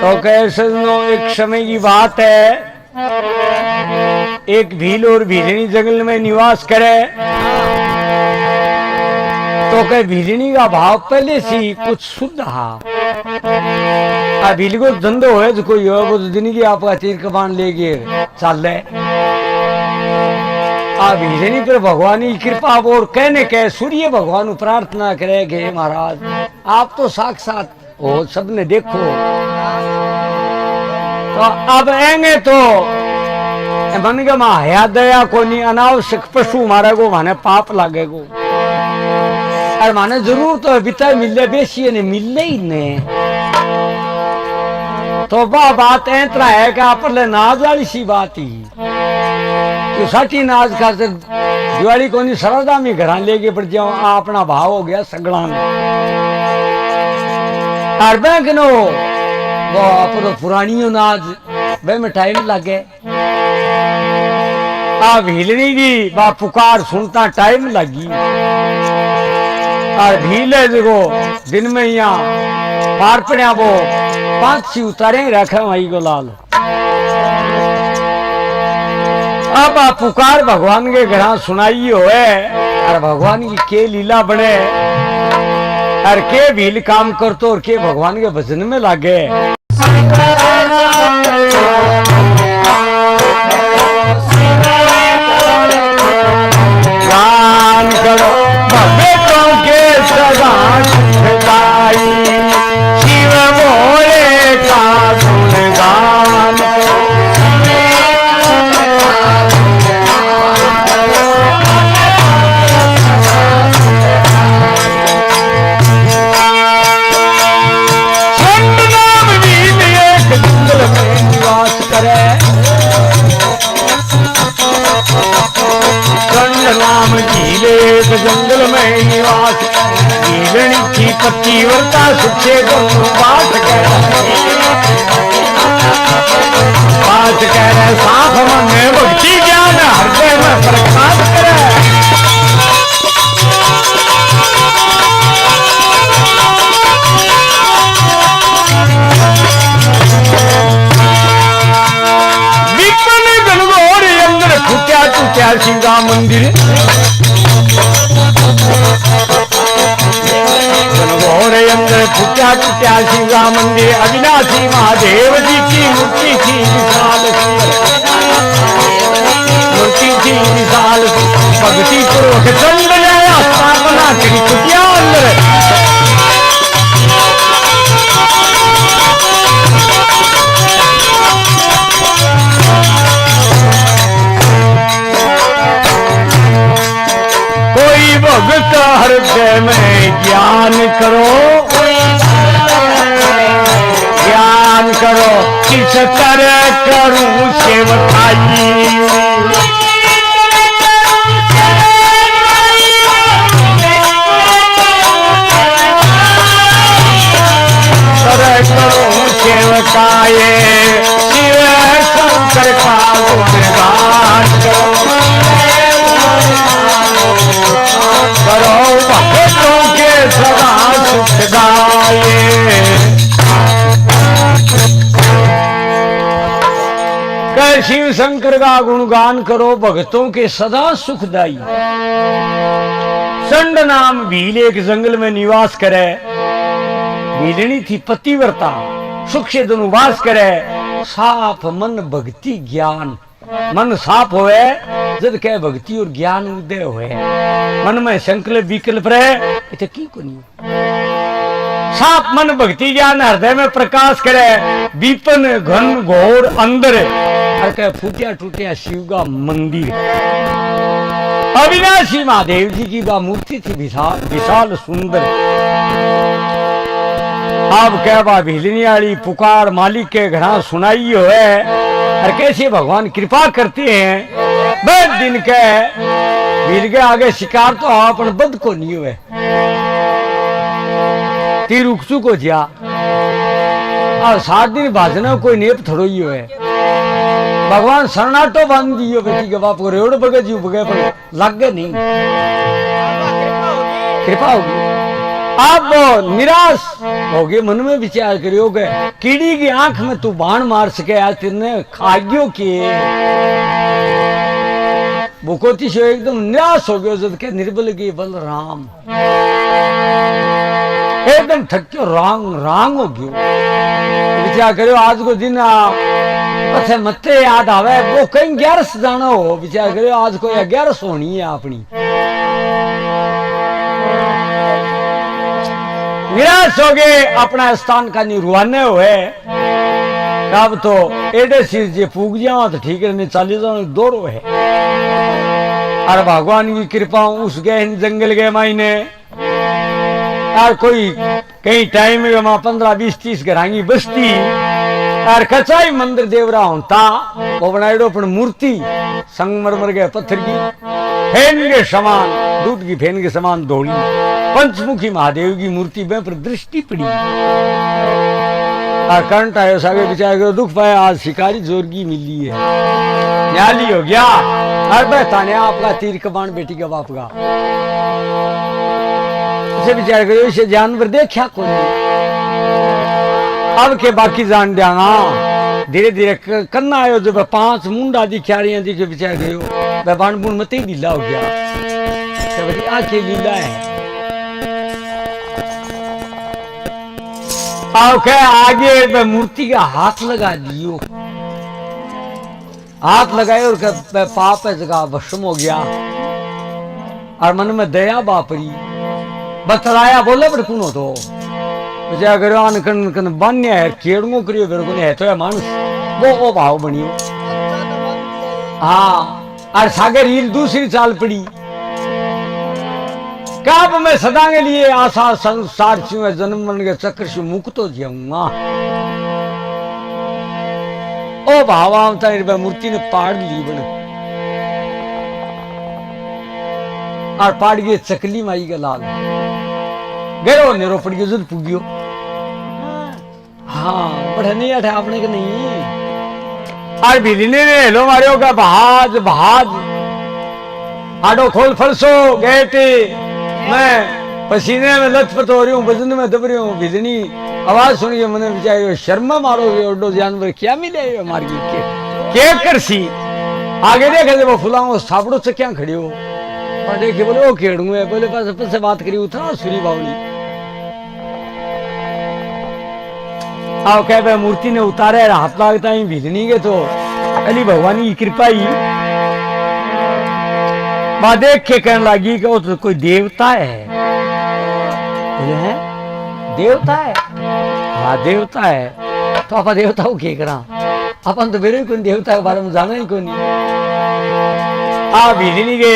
तो कैसे एक समय की बात है, एक भील और भीलनी जंगल में निवास करे। तो कह भीलनी का भाव पहले से कुछ शुद्ध हा। भील को धंधो है जो कोई हो, वो तो दिन की आपका तीर कमान लेके चल रहे। भीलनी पर भगवान की कृपा और कहने के सूर्य भगवान प्रार्थना करे कि महाराज आप तो साक्षात हो, सबने देखो। तो अब आएंगे तो मन के मां हया दया को नहीं, अनावश्यक पशु मारे को माने पाप लागेगो। और माने जरूर तो बिता मिले बेसी ने मिले ही ने। तो बात ऐतरा है कि आप नाज वाली सी बात ही तो साची नाज का दिवाली को नहीं सरदा में घर लेके पड़ जाओ, अपना भाव हो गया सगड़ा में। और बैंक नो वो आप तो पुरानी नाज वे में टाइम लगे। आप हिलनी की बा पुकार सुनता टाइम लगी। और भीले देखो दिन में यहाँ पार पड़ा वो 5 उतारे रखे वही को लाल। अब आप पुकार भगवान के घर सुनाई होए और भगवान की के लीला बने और के भील काम करतो और के भगवान के भजन में लागे। गान करो भगतों के सदा सुखदाई, शिव भोले का गुणगान करो। नाम झीले जंगल में निवास, झीलनी की पत्ती वर्ता सुखे बात कह रहे साफ मन में भक्ति ज्ञान हृदय में प्रकाश करे। टूटा शिवा मंदिर घोर अंदर टूटा शिवा मंदिर, अविनाशी महादेव जी की मूर्ति थी विशाल मूर्ति थी विशाल। भक्ति पूर्वक चंद नया स्थापना करी कुटिया अंदर। भगत हृदय में ज्ञान करो, ज्ञान करो किस तरह करूं सेवकाई। तरह करूं सेवकाए, शिव शंकर का गुणगान करो। करो भक्तों के सदा सुख गाए। कह शिव शंकर का गुणगान करो, भक्तों के सदा सुखदाई। चंड नाम भील एक जंगल में निवास करे। भीलनी थी पतिव्रता, सुख से धनुवास करे। साफ मन भक्ति ज्ञान, मन साफ होए जब कह भक्ति और ज्ञान उदय होए। मन में संकल्प विकल्प रहे इतने की को नहीं। साफ मन भक्ति ज्ञान हृदय में प्रकाश करे। विपन घन घोर अंदर और कह फूटिया टूटिया शिव का मंदिर। अविनाशी महादेव जी की वह मूर्ति थी विशाल सुंदर। अब कह बा भीलनी वाली पुकार मालिक के घर सुनाई होए और कैसे भगवान कृपा करते हैं। बद दिन के भील के आगे शिकार तो अपन बद को नहीं हुए। तीर उकसू को जिया और 7 दिन भाजना कोई नेप थोड़ो ही हुए। भगवान शरणाटो बांध दियो बेटी के बाप को रेवड़ बगे जीव बगे पर लग गए नहीं। कृपा होगी आप निराश हो गए, मन में विचार करियो के कीड़ी की आंख में तू बाण मार सके, आज तेने खागियो के बुकोती से एकदम निराश हो गयो। जब के निर्बल की बलराम एकदम थक्यो, रांग हो गयो। विचार करियो आज को दिन पछे मते याद आवे, वो कहीं 11 जाना हो। विचार करियो आज को 11 होनी है अपनी। निराश हो गए, अपना स्थान का निर्वाणे हुए। अब तो एडे सिर जे पूग जाओ तो ठीक है, नहीं चाली जाओ दौड़ो है। और भगवान की कृपा उस गए जंगल गए मायने, और कोई कहीं टाइम में वहां 15, 20, 30 घरांगी बस्ती, और कचाई मंदिर देवरा होता वो बनाएडो अपन मूर्ति संगमरमर गए पत्थर की, फेन के समान, दूध की फेन के समान धोड़ी पंचमुखी महादेव की मूर्ति में पर दृष्टि पड़ी। और कंठ आयो सागे विचार करो, दुख पाया आज शिकारी जोरगी मिली है, न्याली हो गया। और बहताने आपका तीर कबान बेटी का बाप का उसे विचार करो, इसे जानवर देखा कौन अब के बाकी जान देना। धीरे धीरे करना आयो, जब 5 मुंडा दिखा रही दिखे, विचार करो वह बाण बुण मत ही ढीला हो गया। आके लीला है आगे मूर्ति का हाथ लगा दियो, हाथ लगाए और पाप है जगह वशम हो गया। और मन में दया बापरी बतलाया, बोले पर कौन हो तो अगर बान्य है केड़ो करियो मेरे को है तो है मानुस वो भाव बनियो। हाँ और सागर रील दूसरी चाल पड़ी, कब मैं सदा के लिए आशा संसार से जन्म मरण के चक्र से मुक्त हो जाऊंगा। ओ भावा मूर्ति ने पाड़ ली बन, और पाड़ गए चकली माई का लाल गयो नेरो पड़ गयो, जद पुगियो। हाँ बढ़े नहीं अठे आपने के नहीं। और बिजली ने हेलो मारियो का भाज भाज आडो खोल फलसो गेटे, मैं पसीने में लथपथ हो रही हूँ, बदन में दब रही हूँ। बिजली आवाज सुनिए, मैंने विचार शर्मा मारोगे ओडो जानवर क्या मिले मार के करसी। आगे देखे थे वो फुलाओ साबड़ो से क्या खड़ी हो, और देखे बोले वो खेड़ू है, बोले पास से बात करी उतना सुरी बावली। आओ कह मूर्ति ने उतारे हाथ लागता ही भिजनी के तो अली भगवान की कृपा ही बात देख के कहने लगी कि वो तो कोई देवता है। है देवता है, हाँ देवता है। तो आप देवता को क्या करा, अपन तो मेरे को देवता के बारे में जाना ही कोई नहीं। आ भिजनी के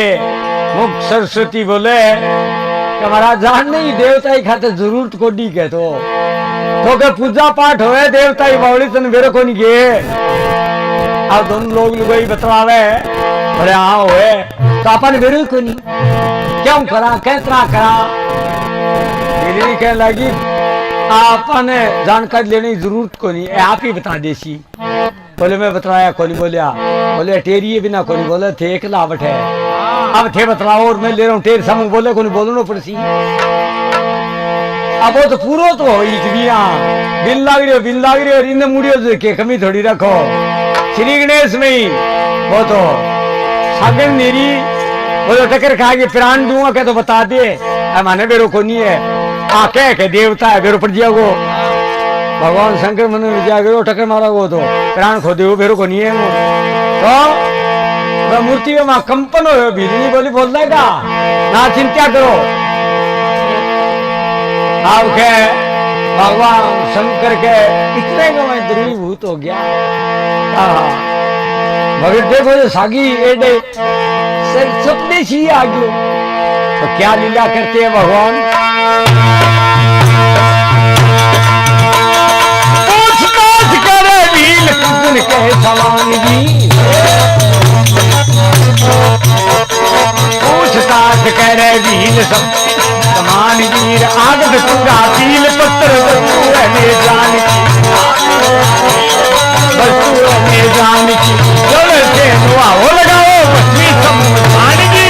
मुख सरस्वती बोले कि हमारा जान नहीं, देवता ही खाते जरूरत को डी के तो के पूजा पाठ होए देवता ही बावली तन मेरे को नहीं गए। अब दोनों लोग लुगाई बतलावे अरे हाँ होए तो अपन मेरे को नहीं क्यों करा कैतरा करा। मेरी कहने लगी आपन जानकारी लेने की जरूरत को नहीं, आप ही बता देसी। बोले मैं बतलाया को नहीं, बोले टेरिए बिना को नहीं, बोले थे एक लावट है अब थे बतलाओ और मैं ले रहा हूँ टेर समूह, बोले को नहीं बोलना पड़सी। अब वो तो पूरा तो हो बिल लाग रही और इन मुड़ियो के कमी थोड़ी रखो। श्री गणेश में ही वो तो सागर मेरी वो तो टक्कर खा के प्राण दूंगा क्या तो बता दे, माने बेरो को नहीं है आ कह के देवता है बेरो पड़ जाओ। भगवान शंकर मन में जाओ टक्कर मारा वो तो प्राण खो दे बेरो को नहीं है वो तो मूर्ति में कंपन हो बिजली बोली बोल देगा ना चिंता करो। अब के भगवान शंकर के इतने को मैं द्रवीभूत हो गया। मगर देखो जो सागी एडे सपने सी आ गयो तो क्या लीला करते हैं भगवान। पूछताछ करे भील कुछ के सवांगी, पूछताछ करे भील सब समान वीर आगद पूरा पील पत्र वस्तु में जान की चलो से दुआ हो लगाओ पृथ्वी सब मान की।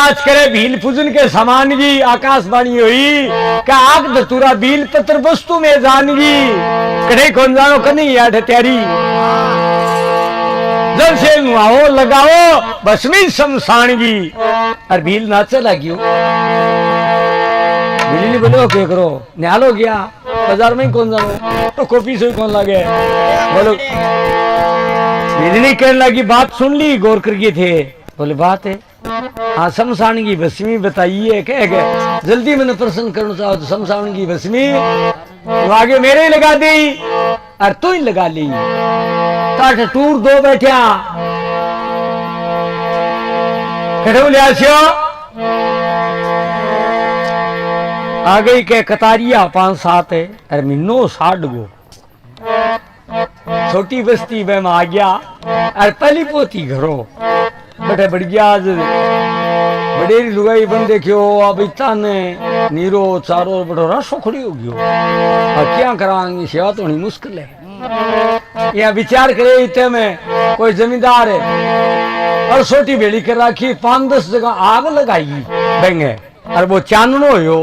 पूछताछ करे भील पूजन के समान की आकाशवाणी हुई का आग धतूरा भील पत्र वस्तु में जानगी कड़े कौन जानो कनी याद त्यारी जल से नुआओ लगाओ बसमी शमशानगी और भील नाचे लगी भील बोलो क्या करो न्यालो गया बाजार में कौन जानो तो कॉफी से कौन लगे बोलो भील कहने लगी बात सुन ली गौर करके थे बोले बात है हाँ शमशान की भस्मी बताइए कह गए जल्दी मैंने प्रश्न करना चाहो तो शमशान की भस्मी तो आगे मेरे ही लगा दी और तू ही लगा ली ताठ टूर दो बैठा कठो लिया आ गई के कतारिया 5-7 है अरे मिन्नो 60 गो छोटी बस्ती में आ गया और पहली पोती घरों बटे बढ़िया आज बडेरी लुगाई बन देखियो अब इतना ने नीरो चारो बड़ो रसो खड़ी हो गयो अब क्या करांगी सेवा तो नहीं मुश्किल है यहाँ विचार करे इतने में कोई जमींदार है और छोटी बेड़ी कर रखी 5-10 जगह आग लगाई बेंगे और वो चाननो हो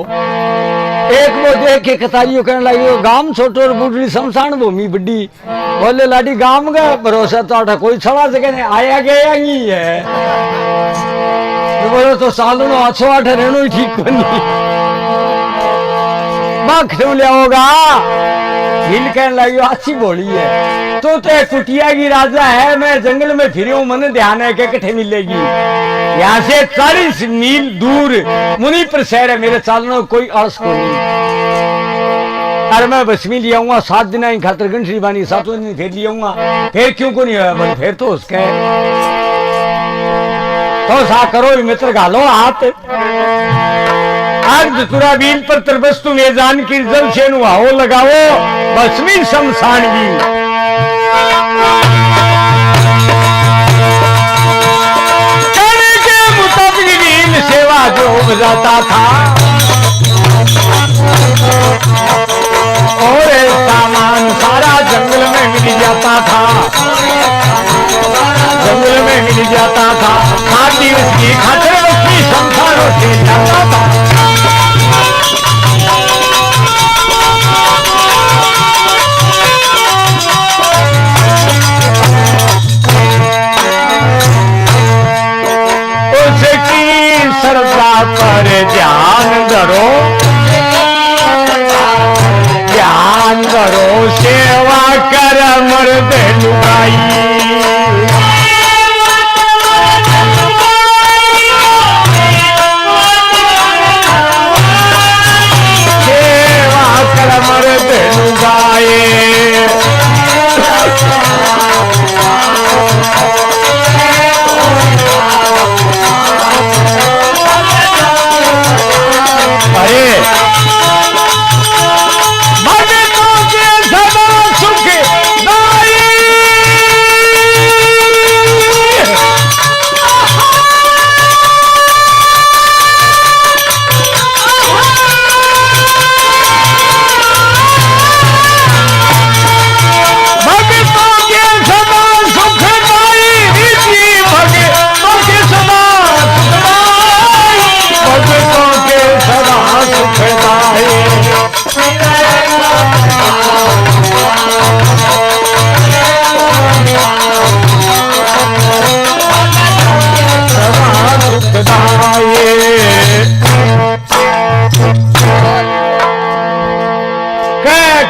एक वो देख के कतारियों कहने लगी गांव छोटो और बुढ़ी शमशान भूमि बड़ी बोले लाडी गांव का भरोसा तो कोई छड़ा जगह ने आया गया ही है तो बोलो तो सालों अच्छो 8 रहनो ही ठीक बनी मां क्यों लिया होगा हिल कहने लगी अच्छी बोली है तो कुटिया की राजा है मैं जंगल में फिरी हूं मन ध्यान है के कठे मिलेगी यहाँ से 40 मील दूर मुनि पर शहर है मेरे चालने कोई अर्स को नहीं अरे मैं बसमी लिया हूँ 7 दिन ही खातर गंठरी बानी 7वें दिन फिर लिया हूँ फिर क्यों को नहीं है बोले फिर तो उसके तो सा करो मित्र घालो हाथ आज तुरा बील पर तरबस्तु में जान की जल से नुआओ लगाओ बसमी शमशान की सेवा जो जाता था और सामान सारा जंगल में मिल जाता था जंगल में मिल जाता था खाती उसकी खातिर उसकी संसारों से जाता था सरदा पर ध्यान धरो सेवा कर मर्द लुगाई सेवा कर मर्द लुगाए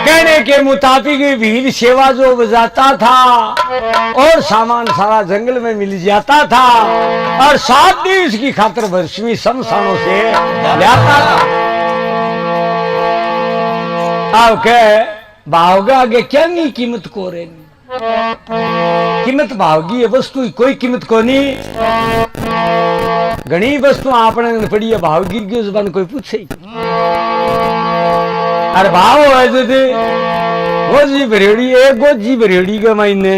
कहने के मुताबिक भील सेवा जो बजाता था और सामान सारा जंगल में मिल जाता था और 7 दिन इसकी खातिर भस्मी शमशानों से लाता था। अब कह भावगा आगे क्या नहीं कीमत को रे कीमत भावगी है वस्तु की कोई कीमत को नहीं घनी वस्तु आपने पड़ी है भाव गिर गई जुबान कोई पूछे अरे भाव है दीदी वो जी भरेड़ी एक वो जी भरेड़ी के महीने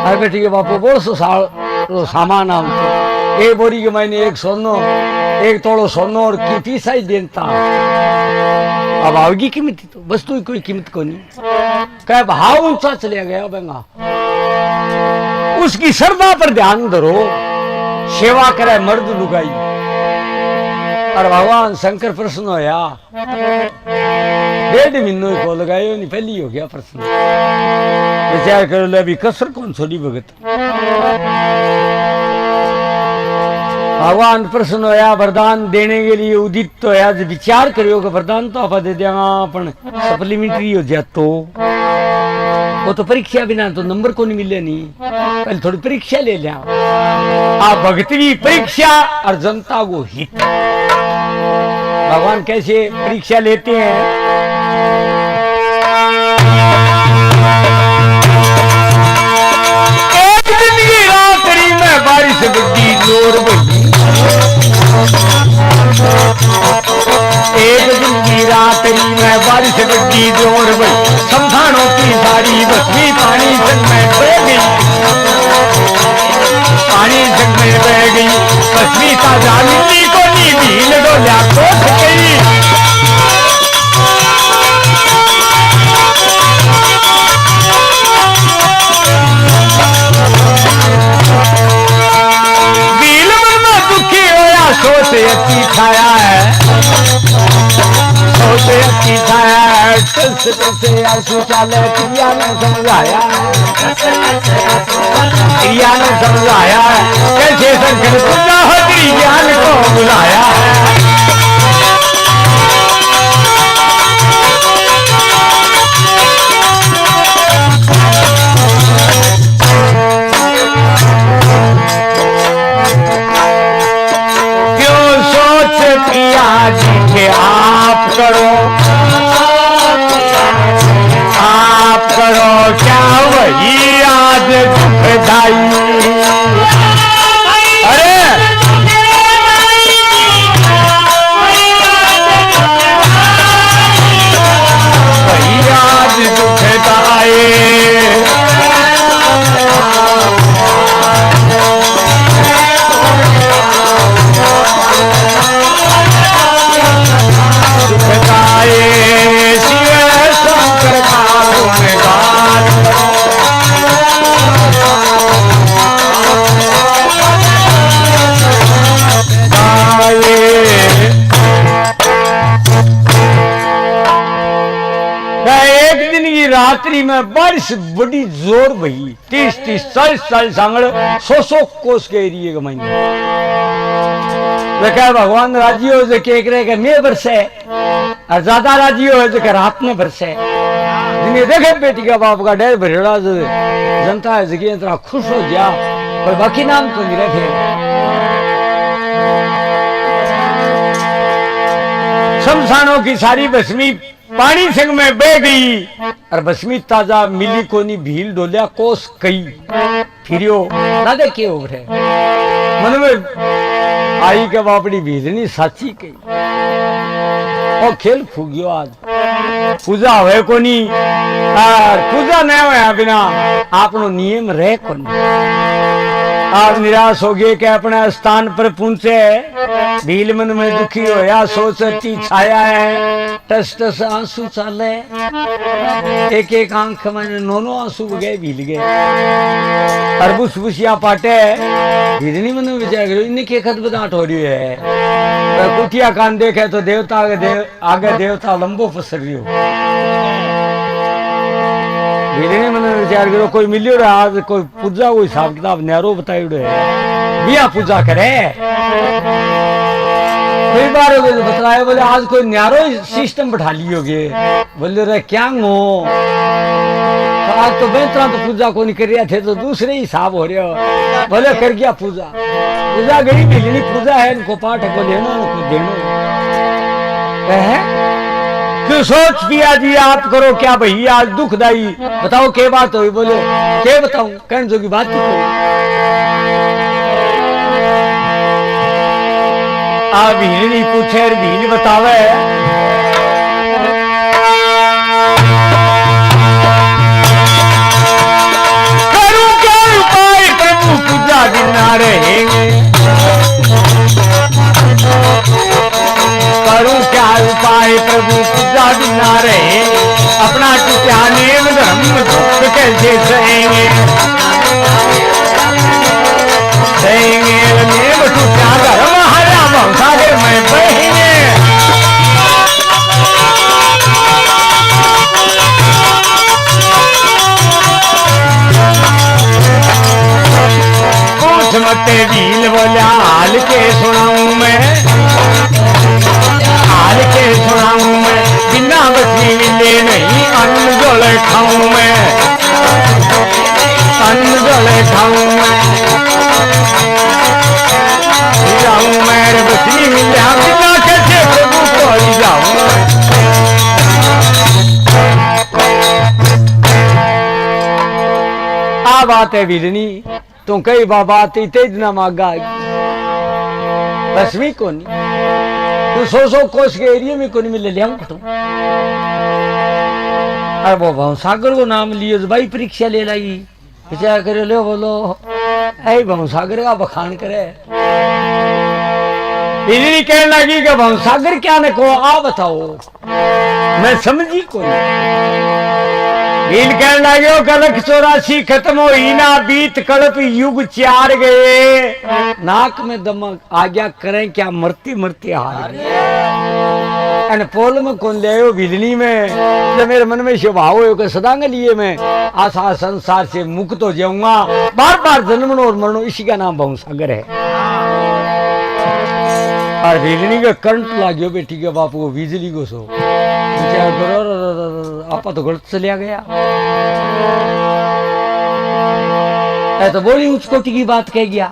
अरे बेटी के बापू बहुत सो साल तो सामान हम एक बोरी के महीने एक सोनो एक तोड़ो सोनो और की पीसा ही देता अब भावगी कीमत तो वस्तु की कोई कीमत को नहीं कह भाव ऊंचा चले गया बेंगा उसकी श्रद्धा पर ध्यान धरो सेवा करे मर्द लुगाई। और भगवान शंकर प्रश्न होया, 1.5 महीनों को लगायो नहीं, पहली हो गया प्रश्न। विचार करो ले अभी कसर कौन छोड़ी भगत। भगवान प्रश्न होया, वरदान देने के लिए उदित तो है, आज विचार करियो कि वरदान तो आप दे देंगा अपन सप्लीमेंट्री हो जाए तो वो तो परीक्षा बिना तो नंबर को नहीं मिले नहीं, पहले थोड़ी परीक्षा ले लिया। आप भक्ति की परीक्षा और जनता को हित। भगवान कैसे परीक्षा लेते हैं? एक दिन की रात्रि में बारिश बड़ी जोर बनी। एक दिन की रात्रि में बारिश बड़ी जोर बनी। समझानों की सारी बस्ती पानी संग में बह गई। पानी संग में बह गई। बस्ती ताजा मिट्टी को नी भील डोल्या कोस गई। भील मन में दुखी होया, सोच अच्छी छाया है, सोच अच्छी छाया है। कैसे आंसू चाले प्रिया ने समझाया, प्रिया ने समझाया। कैसे शंकर पूजा हरी ज्ञान को बुलाया है। क्यों सोच प्रिया जी के आप करो, आप करो क्या वही आज दुखदाई। अरे वही आज दुखदाई। दुखदाई शिव शंकर का गुणगान। एक दिन की रात्रि में बारिश बड़ी जोर भई। 30-30 40 सांगड़ 100 कोस के एरिए का महीने। वे कह भगवान राजी हो जो के करे मैं बरसे और ज्यादा राजी हो जो रात में बरसे। जिन्हें देखे बेटी का बाप का डेर भरेड़ा जो जनता है जगह इतना खुश हो गया, पर बाकी नाम तो नहीं रखे। शमशानों की सारी भस्मी पानी संग में बह गई और भस्मी ताजा मिली कोनी भील डोलिया कोस कई। फिरियो ना देखे हो रहे मन में आई के बापड़ी भीलनी साची कही। और खेल फूगियो आज पूजा हुए कोनी और पूजा नहीं हुआ बिना आपनो नियम रहे कोनी। आप निराश हो गए कि अपने स्थान पर पहुंचे। भील मन में दुखी होया, सोच अच्छी छाया है। टस टस आंसू चाले, एक एक आंख में नोनो आंसू गए भील गए। और बुसबुसिया पाटे भीलनी मन में विचार करो इन्हें के खत बदाट हो रही है। कुटिया कान देखे तो देवता आगे देवता लंबो पसर रही हो। भीलनी मन में विचार करो कोई मिलियो रहा आज कोई पूजा कोई हिसाब किताब न्यारो बताइयो है बिया पूजा करे। कई बार हो गए बताया बोले आज कोई न्यारो सिस्टम बैठा लियोगे। बोले रे क्या हो आज तो बेहतर तो पूजा को नहीं कर रहे थे तो दूसरे हिसाब हो रहे हो। बोले कर गया पूजा। पूजा गई भीलनी पूजा है इनको पाठ को लेना उनको देना है। क्यों सोच पिया जी आप करो क्या भैया आज दुखदाई बताओ क्या बात हुई। बोले क्या बताऊं कहने जोगी बात ही आ भीलनी पूछे भील बतावे। करूं क्या उपाय प्रभु पूजा बिना रहेंगे। करूं क्या उपाय प्रभु पूजा बिना रहे। अपना टूटा नेम धर्म दुख कैसे सहेंगे। भील बोला हाल के सुनाऊं मैं, हाल के सुनाऊं मैं, बिना बसी मिले नहीं अन्न जल खाऊं मैं, अन्न जल खाऊं मैं, जाऊं मैं बसी मिले बिना कैसे प्रभु कोई जाऊं। आ बात है भीलनी तो कई बात तेज ना मांगा बसवी को नहीं तो 100 कोस के एरिया में को नहीं मिले लिया तो अरे वो भवसागर को नाम लियो भाई परीक्षा ले लाई विचार करे लो बोलो ऐ भवसागर का बखान करे इतनी कहने लगी कि भवसागर क्या ने को आ बताओ मैं समझी को भील कहने लगे कलक 84 खत्म हो ही ना बीत कल्प युग 4 गए नाक में दमक आज्ञा करें क्या मरती मरती हार गए पोल में कौन ले भीलनी में जब मेरे मन में स्वभाव हो कि सदा के लिए मैं आशा संसार से मुक्त हो जाऊंगा बार बार जन्मनो और मरणो इसी का नाम भवसागर है। और भीलनी का करंट लाग्यो बेटी के बापू को बिजली को सो आपा तो गलत चलिया गया ऐ तो बोली उच्च कोटि की बात कह गया।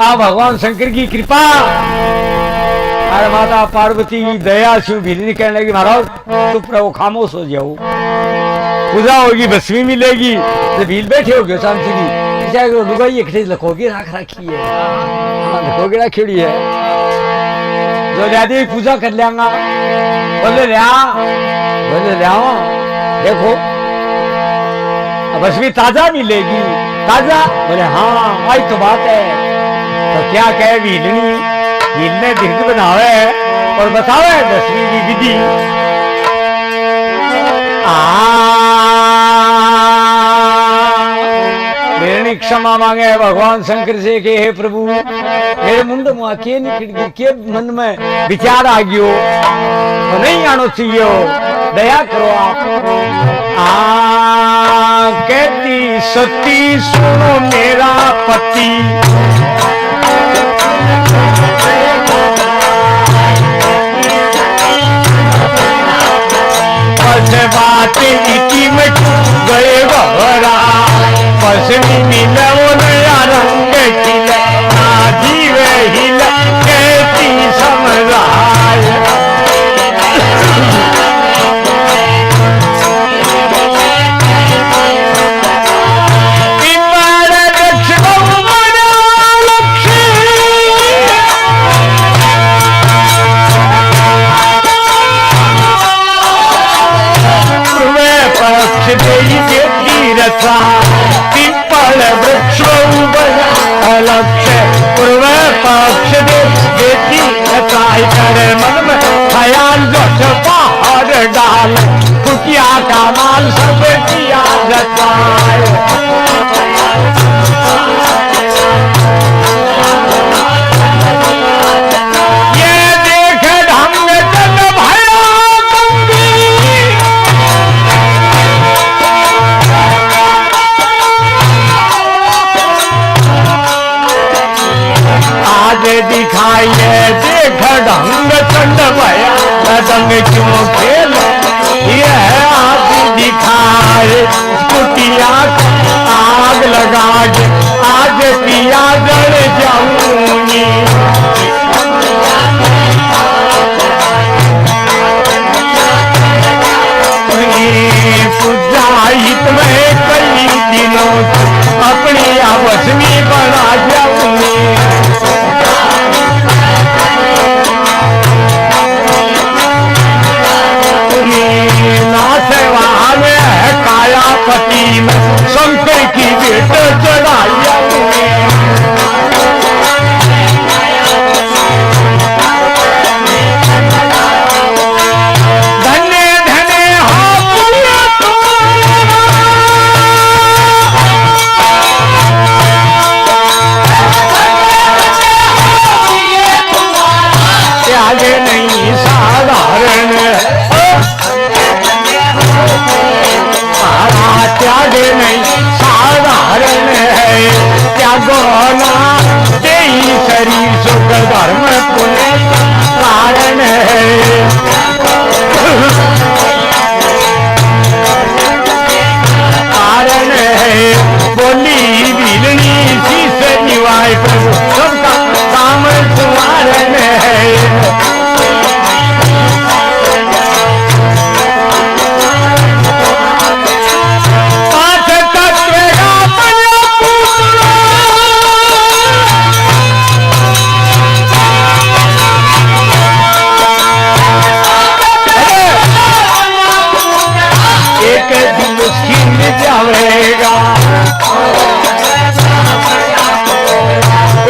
आ भगवान शंकर की कृपा अरे माता पार्वती की दया शिव भीलनी कहने लगी महाराज चुप रहो खामोश हो जाओ पूजा होगी भस्मी मिलेगी तो भील बैठे हो गए शांति की लुगाई एक लखोगी राख रखी है लखोगी रखी है जो ज्यादा पूजा कर लेंगा बोले लिया देखो भस्मी ताजा मिलेगी ताजा बोले हाँ आई तो बात है तो क्या कहे भीलनी भील ने दीर्घ बनावे और बतावे भस्मी की विधि मेरी क्षमा मांगे भगवान शंकर से के हे प्रभु मेरे मुंड मुआ के निकल के मन में विचार आ गयो तो नहीं आना चाहिए दया करो आप कहती सती सुनो मेरा पति बात इति में गए बहरा पसनी मिलो नया रंग खिला ना जीव हिला कहती समझाय पिंपल वृक्ष लक्ष्य पूर्व पक्ष देती करे मन में ख्याल जो पहाड़ डाल कुटिया का माल सब किया जताए ये देख ढंग जग भया आज दिखाइए देख ढंग चंड भया दंग क्यों खेल यह आज दिखाए कुटिया आग लगा के आज पिया जल जाऊंगी पूजाहित में कई दिनों अपनी आपस में बना जाऊंगी ना तेई शरीर सुख धर्म पुण्य कारण है कारण है बोली भीलनी शीश निवाय प्रभु सबका काम सुमारण है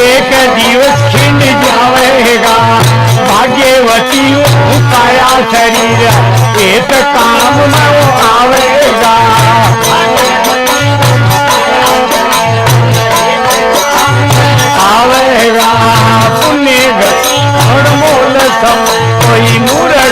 एक दिवस खिंड जावेगा भाग्यवती काया शरीर एक काम में वो आवेगा आवेगा पुण्य मोल सब कोई मूर्ख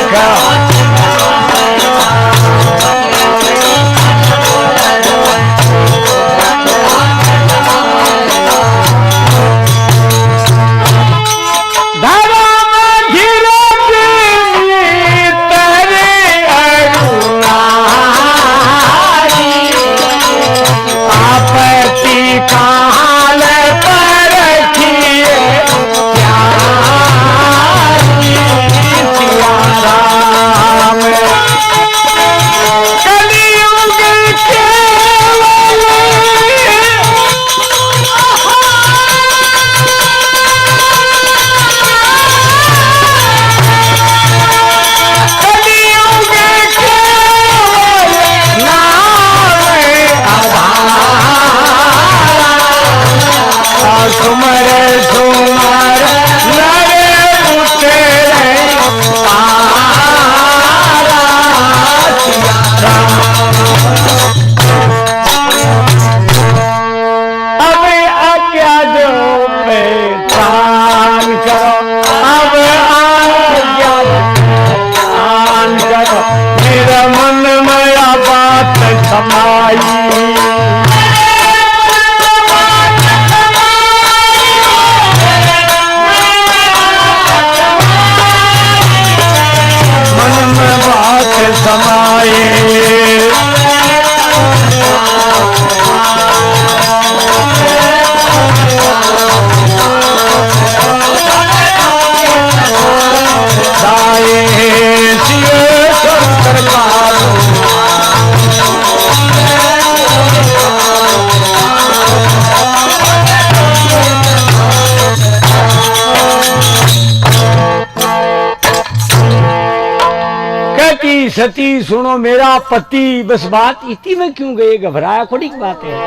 सती सुनो मेरा पति बस बात इतनी में क्यों गए घबराया थोड़ी की बात है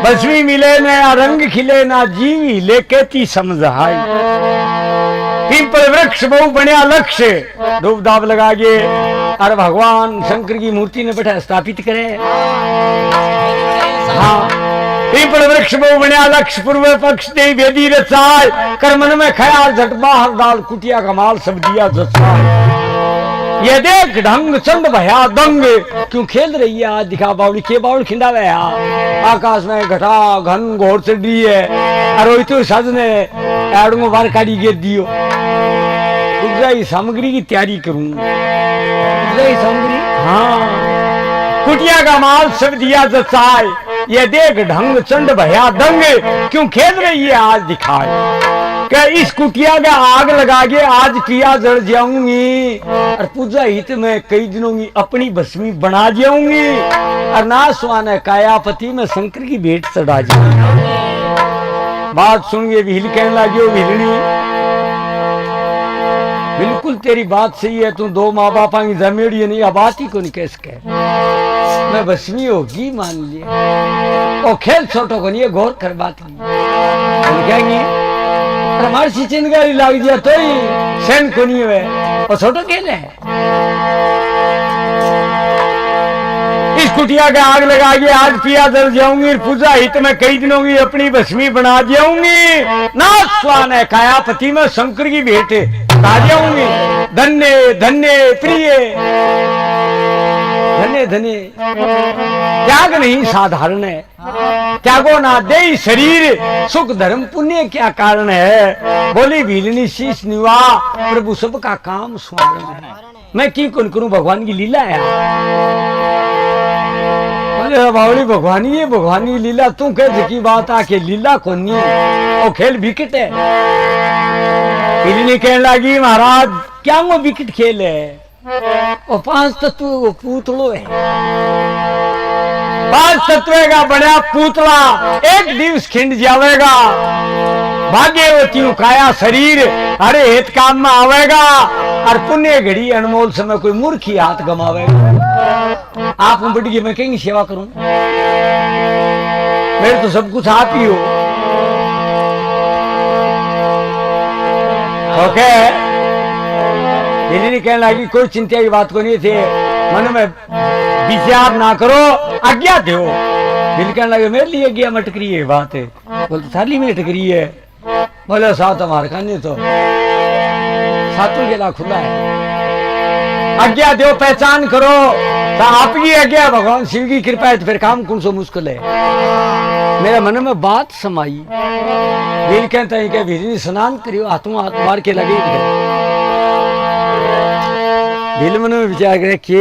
बसवी मिले नया रंग खिले ना जीवी लेके ती समझाई पीपल वृक्ष बहु बढ़िया लक्ष्य धूप दाब लगा के अरे भगवान शंकर की मूर्ति ने बैठा स्थापित करे हाँ पीपल वृक्ष बहु बढ़िया लक्ष्य पूर्व पक्ष दे वेदी रचाय कर मन में ख्याल झट बाहर डाल कुटिया कमाल सब दिया जचाय ये देख ढंग चंड भया दंग क्यों खेल रही है आज दिखा बावली के बावल खिंडा गया आकाश में घटा घन घोर चढ़ रही है और तो सज ने एडो बार काटी गिर दियो गुजराई सामग्री की तैयारी करूं गुजराई सामग्री हाँ कुटिया का माल सब दिया जचाए ये देख ढंग चंड भया दंग क्यों खेल रही है आज दिखाए क्या इस कुटिया का आग लगा के आज किया जड़ जाऊंगी और पूजा हित में कई दिनों की अपनी भस्मी बना जाऊंगी और ना सुहाना कायापति में शंकर की भेंट चढ़ा जाऊंगी बात सुन के भील कहने लगी भीलनी बिल्कुल तेरी बात सही है तू दो माँ बापा की जमीड़ी नहीं अब बात ही को नहीं कैसे कह मैं भस्मी होगी मान लिया और खेल छोटो को नहीं गौर कर बात की कहेंगे हमारी चिंतकारी लाग दिया तो ही सेन को नहीं हुए और छोटो खेले इस कुटिया का आग लगा के आज पिया जल जाऊंगी पूजा हित में कई दिनों की अपनी भस्मी बना जाऊंगी ना स्वान है कायापति में शंकर की भेंट आ जाऊंगी धन्य धन्य प्रिय धने धने त्याग नहीं साधारण है, त्यागो ना दे शरीर सुख धर्म पुण्य क्या कारण है। बोली भीलनी शीश निवा प्रभु सबका काम सुवारण है। मैं की कौन करूं, भगवान की लीला है। बावली भगवान की लीला तू कह की बात आके लीला कोनी और खेल विकेट है। भीलनी कहने लगी महाराज क्या वो विकेट खेल है, और 5 तत्व वो पूतलो है। 5 तत्व का बड़ा पूतला एक दिवस खिंड जावेगा, भाग्यवती काया शरीर अरे हित काम में आवेगा, और पुण्य घड़ी अनमोल समय कोई मूर्खी हाथ गमावेगा। आप बड़ी मैं कहीं सेवा करूं, मेरे तो सब कुछ आप ही हो। ओके कहने लगी कोई चिंता की बात को नहीं थे, मन में विचार ना करो, आज्ञा दो। दिल कहने लगे मेरे लिए आज्ञा मटक रही है बात है। बोलते थाली में अटक रही है। बोले साथ हमारे खाने तो सातों के ला खुला है, आज्ञा दो पहचान करो। तो आपकी आज्ञा भगवान शिव की कृपा है तो फिर काम कौन सो मुश्किल है। मेरे मन में बात समाई। दिल कहता है कि भीलनी स्नान करियो, हाथों हाथ मार के लगे। दिल मन में विचार करे कि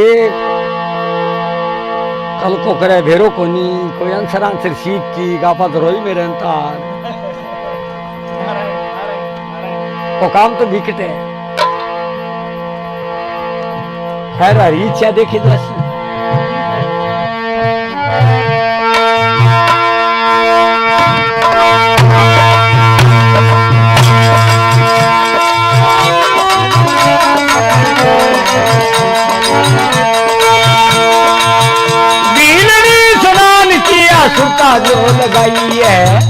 कल को करे भेरो कोनी कोई आंसर सीख की गापा तो रोई मेरे अंतार वो काम तो विकट है। खैर हरी इच्छा देखी जैसी सुरता जो लगाई है,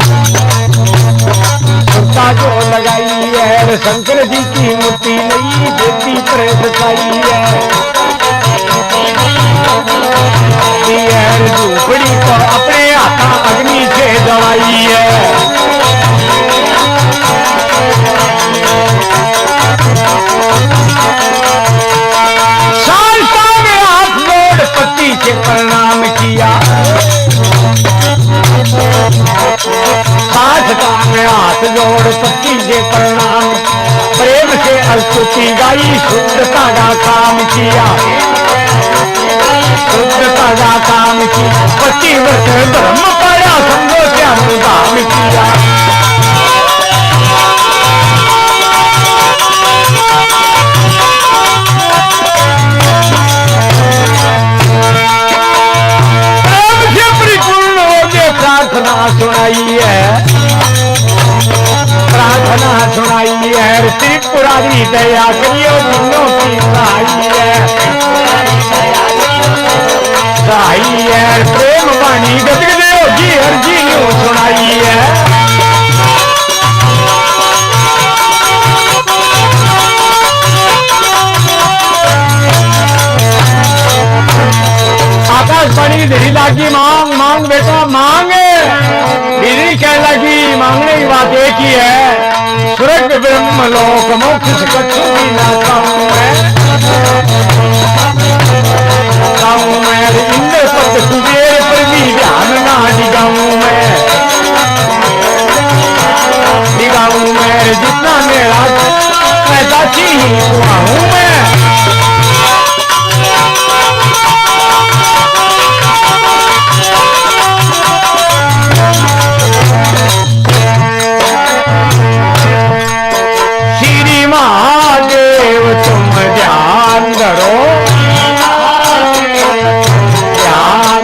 सुरता जो लगाई है, शंकर जी की मूर्ति नई देवी प्रेत खाई है। झूपड़ी को अपने हाथा अग्नि से जलाई है। सालता में हाथ जोड़ पति से प्रणाम किया, हाथ जोड़ पति से प्रणाम, प्रेम से स्तुति गाई, शुद्धता का काम किया, शुद्धता का काम किया। 25 वर्ष धर्म पाया, समझो क्या अनुदान किया। प्रेम से परिपूर्ण हो गए, प्रार्थना सुनाई है, प्रार्थना सुनाई है। त्रिपुरारी दया करियो दिनों की सहाई है, सहाई है। प्रेम वाणी गदगद होगी हर जी ने सुनाई है। आकाशवाणी धरी लागी मांग मांग बेटा मांग। बिजली कह लगी मांगने की बात एक ही है, स्वर्ग ब्रह्म लोक मोक्ष कछु भी ना पाऊं मैं, इंद्र पद कुबेर पर भी ध्यान ना दिगाऊं मैं, जितना मेरा मैं दाची ही हुआ हूं मैं। महादेव तुम ध्यान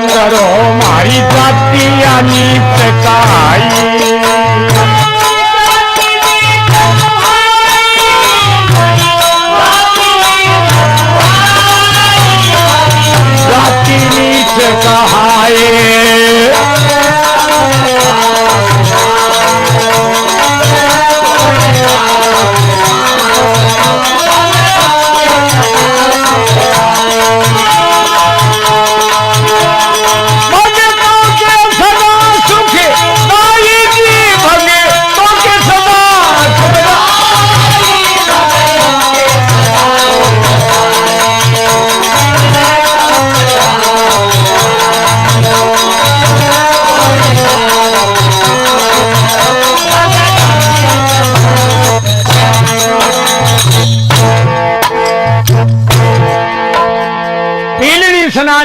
धरो मारी जाति अनीत काई, जाति नीच कहाए।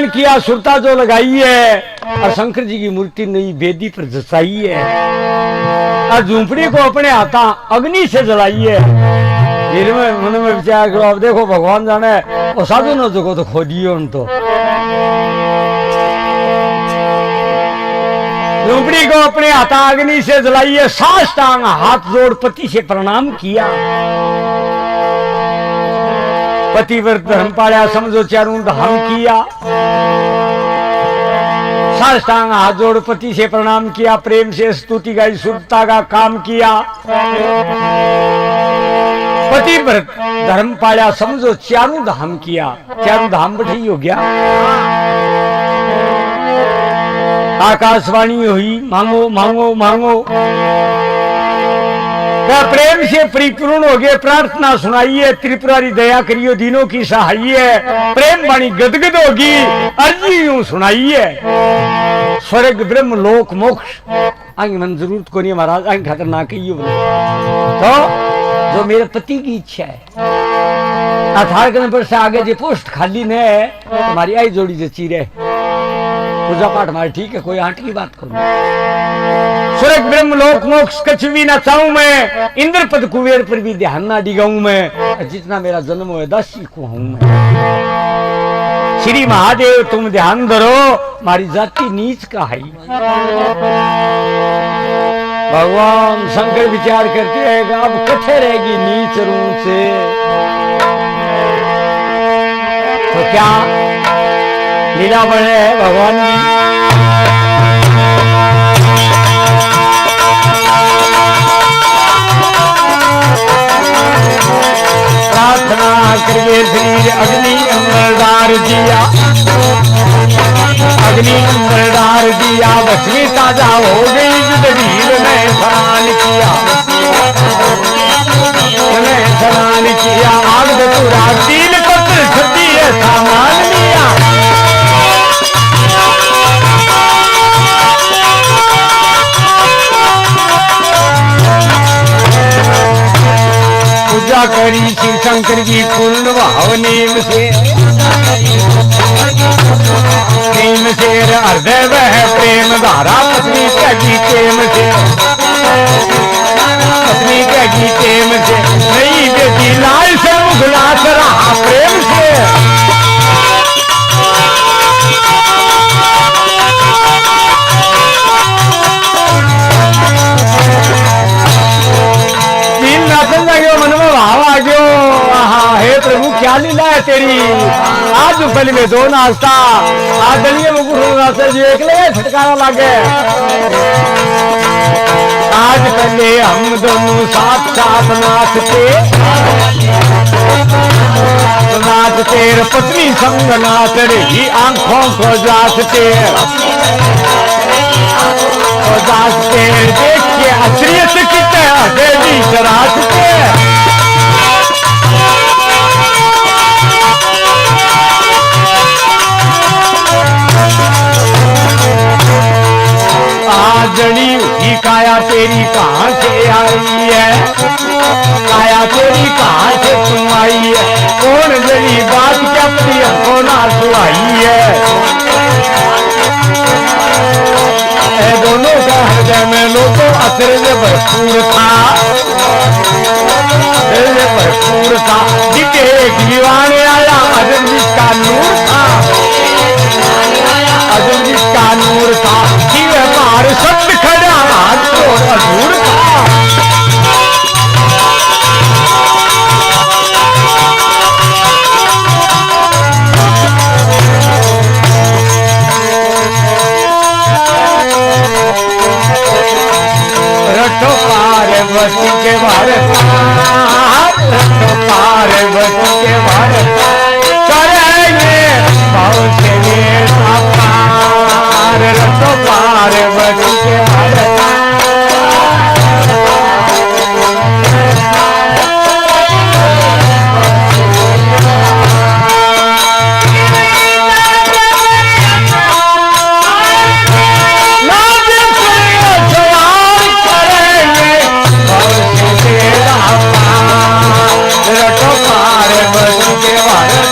स्नान किया, सुरता जो लगाई है और शंकर जी की मूर्ति नई बेदी पर जसाई है और झूंपड़ी को अपने हाथा अग्नि से जलाई है। फिर में मन में विचार करो, अब देखो भगवान जाने वो साधु न जगो तो खोदिए उन तो झूंपड़ी को अपने हाथा अग्नि से जलाई है। साष्टांग हाथ जोड़ पति से प्रणाम किया। पतिव्रत धर्म पाया, समझो चारों धाम किया। साष्टांग हाथ जोड़ पति से प्रणाम किया, प्रेम से स्तुति गाई, शुद्धता का काम किया। पतिव्रत धर्म पाया, समझो चारों धाम किया। चारों धाम बैठी हो गया। आकाशवाणी हुई, मांगो मांगो मांगो। क्या प्रेम से परिपूर्ण हो गए, प्रार्थना सुनाइए, त्रिपुरारी दया करियो, दीनों की सहाय है। प्रेम वाणी गदगद होगी, अर्जी यूं सुनाइए। स्वर्ग ब्रह्म लोक मोक्ष आगे मन जरूरत को नहीं महाराज, आगे खाकर ना कहियो। तो जो मेरे पति की इच्छा है अथार करने पर से आगे जो पोस्ट खाली ने तुम्हारी आई जोड़ी जो चीरे पूजा पाठ हमारे ठीक है, कोई आंट की बात करूं। स्वर्ग ब्रह्म लोक मोक्ष कछ भी ना चाहूं मैं, इंद्र पद कुबेर पर भी ध्यान ना डिगाऊं मैं। जितना मेरा जन्म हुआ दासी को हूं मैं। श्री महादेव तुम ध्यान धरो, मारी जाति नीच का है। भगवान शंकर विचार करते हैं कि अब कथे रहेगी नीच रूप से, तो क्या लीला बने है भगवान की। प्रार्थना करिए श्री अग्नि अंदर डार दिया, अग्नि अंदर डार दिया। बसवी ताजा हो गई जुदवीर ने स्नान किया, स्नान किया। आग पूरा तीन पत्र छती है सामान लिया। पूजा करी शिव शंकर की पूर्ण भाव नेम से, नेम से हृदय वह प्रेम धारा। पत्नी त्यागी प्रेम से, पत्नी त्यागी प्रेम से। नहीं बेटी लाल से मुखलास रहा प्रेम से। मन में भाव आ गयो, हे प्रभु क्या लीला है तेरी। आज पहले में दो नाश्ता, आज दलिए में कुछ नाश्ता जो एक ले छटकारा लागे। आज पहले हम दोनों साथ साथ नाचते, नाचते पत्नी संग नाच रही आंखों को जाचते, जाचते देख के असलियत कितने हथेली चराचते। जड़ी हुई काया तेरी कहाँ से आई है, काया तेरी कहाँ से तुम आई है। कौन जड़ी बात क्या प्रिय को ना सुहाई है। दोनों का हृदय में लोगों असर भरपूर था, भरपूर था। दिखे एक दीवाने आया अजब जिसका नूर था, अजब जिसका नूर था। जीव मार शब्द खड़ा हाथ छोड़ अधूर था। रटो पार्वती के भारत, रटो पार्वती के भारत। करेंगे भाव से मेरा पार, रटो पार्वती के भारत। रटो पार्वती के भारत।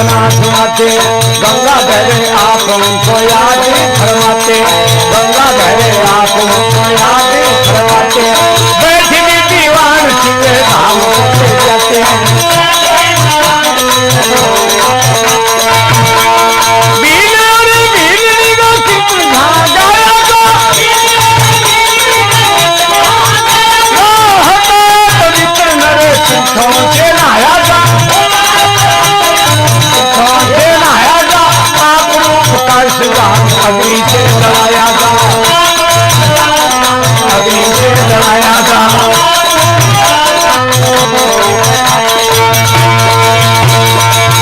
प्रार्थना सुनाते, गंगा धरे आप उनको याद फरमाते, गंगा धरे आप उनको याद फरमाते, बैठी दीवान सिंह धाम से जाते हैं। अग्नि से लड़ाया था, अग्नि से लड़ाया था।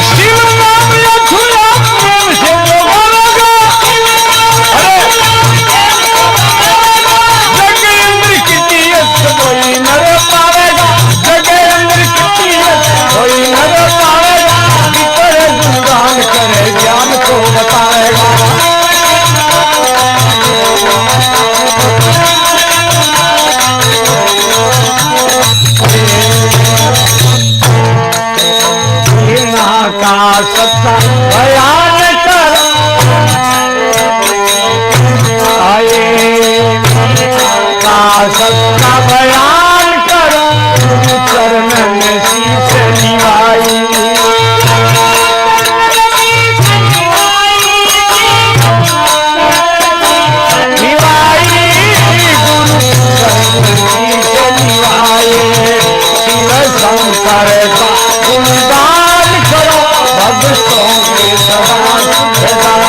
शिव नाम या छुआ प्रेम से जो बोलेगा, जग इंद्र की तीयत कोई नर पावेगा, जग इंद्र की तीयत कोई नर पावेगा, करे गुणगान करे ज्ञान को बताएगा। का सत्ता बयान कर आए, का सत्ता बयान कर, चरण में शीश निभाई, शंकर का गुणगान करो, भक्तों के सदा शंकर का